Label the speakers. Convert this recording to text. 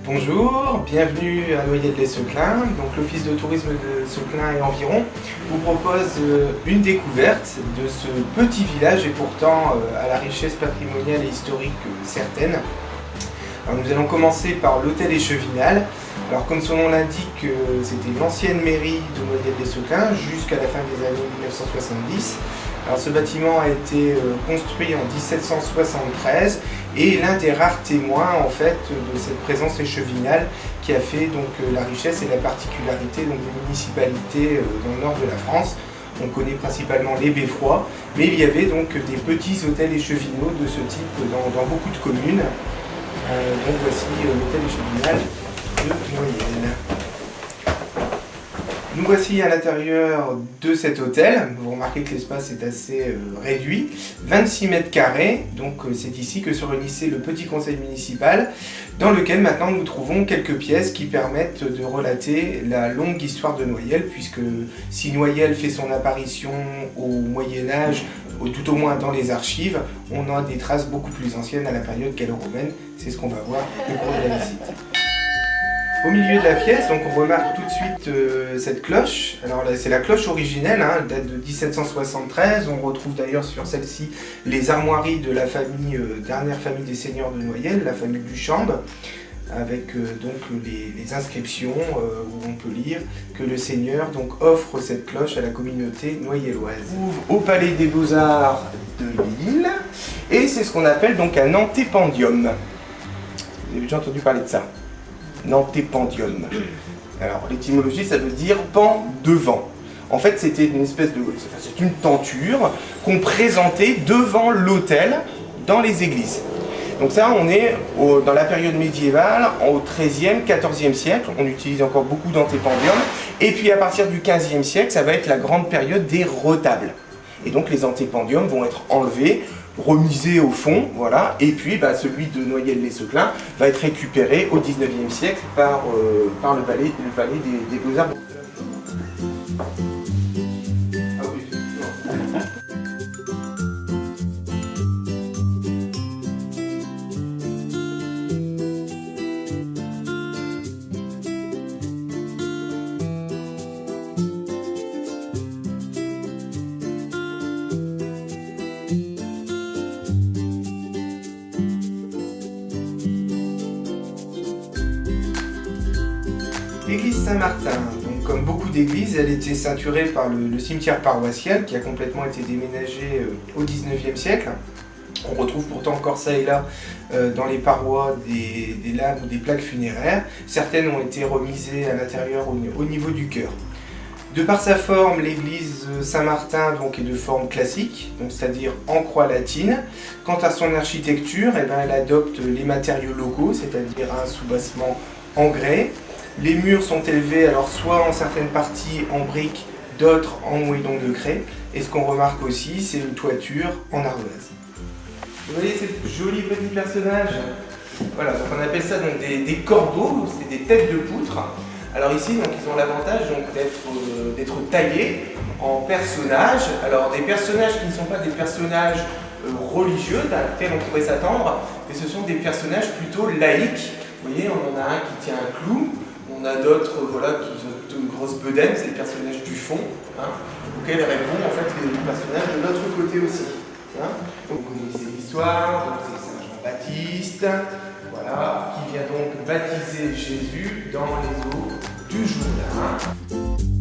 Speaker 1: Bonjour, bienvenue à Noyelles-les-Seclins. Donc l'Office de tourisme de Seclins et environ vous propose une découverte de ce petit village et pourtant à la richesse patrimoniale et historique certaine. Alors, nous allons commencer par l'hôtel Échevinal. Alors comme son nom l'indique, c'était l'ancienne mairie de Noyelles-les-Seclins jusqu'à la fin des années 1970. Alors ce bâtiment a été construit en 1773 et l'un des rares témoins en fait de cette présence échevinale qui a fait donc la richesse et la particularité donc, des municipalités dans le nord de la France. On connaît principalement les beffrois, mais il y avait donc des petits hôtels échevinaux de ce type dans beaucoup de communes. Donc voici l'hôtel Échevinal de Noyelles. Nous voici à l'intérieur de cet hôtel. Vous remarquez que l'espace est assez réduit, 26 mètres carrés, donc c'est ici que se réunissait le petit conseil municipal, dans lequel maintenant nous trouvons quelques pièces qui permettent de relater la longue histoire de Noyelles, puisque si Noyelles fait son apparition au Moyen-Âge, tout au moins dans les archives, on a des traces beaucoup plus anciennes à la période gallo-romaine. C'est ce qu'on va voir au cours de la visite. Au milieu de la pièce, donc on remarque tout de suite cette cloche. Alors là, c'est la cloche originelle, elle date de 1773. On retrouve d'ailleurs sur celle-ci les armoiries de la famille, dernière famille des seigneurs de Noyelles, la famille Duchamp, avec donc les inscriptions où on peut lire que le seigneur donc offre cette cloche à la communauté noyelloise. On ouvre au Palais des Beaux-Arts de Lille, et c'est ce qu'on appelle donc un antépendium. Vous avez déjà entendu parler de ça? Antépendium. Alors l'étymologie, ça veut dire pan devant. En fait, c'était une espèce de, c'est une tenture qu'on présentait devant l'autel dans les églises. Donc ça, on est dans la période médiévale, au XIIIe, XIVe siècle. On utilise encore beaucoup d'antépendium. Et puis à partir du XVe siècle, ça va être la grande période des retables. Et donc les antépendiums vont être enlevés, remisé au fond, voilà, et puis celui de Noyelles-les-Seclins va être récupéré au XIXe siècle par le palais des Beaux-Arts. L'église Saint-Martin, donc comme beaucoup d'églises, elle était ceinturée par le cimetière paroissial qui a complètement été déménagé au XIXe siècle. On retrouve pourtant encore ça et là dans les parois des lames ou des plaques funéraires. Certaines ont été remisées à l'intérieur au niveau du chœur. De par sa forme, l'église Saint-Martin donc, est de forme classique, c'est-à-dire en croix latine. Quant à son architecture, elle adopte les matériaux locaux, c'est-à-dire un soubassement en grès. Les murs sont élevés, alors soit en certaines parties en briques, d'autres en moellons de craie. Et ce qu'on remarque aussi, c'est une toiture en ardoise. Vous voyez ces jolis petits personnages? Voilà, donc on appelle ça donc des corbeaux, c'est des têtes de poutre. Alors ici, donc, ils ont l'avantage d'être taillés en personnages. Alors des personnages qui ne sont pas des personnages religieux, à laquelle on pourrait s'attendre, mais ce sont des personnages plutôt laïques. Vous voyez, on en a un qui tient un clou. On a d'autres qui ont plutôt une grosse bedaine, c'est les personnages du fond, auxquels répondent en fait les personnages de l'autre côté aussi. Donc vous connaissez l'histoire, donc c'est Saint Jean-Baptiste, voilà, qui vient donc baptiser Jésus dans les eaux du Jourdain.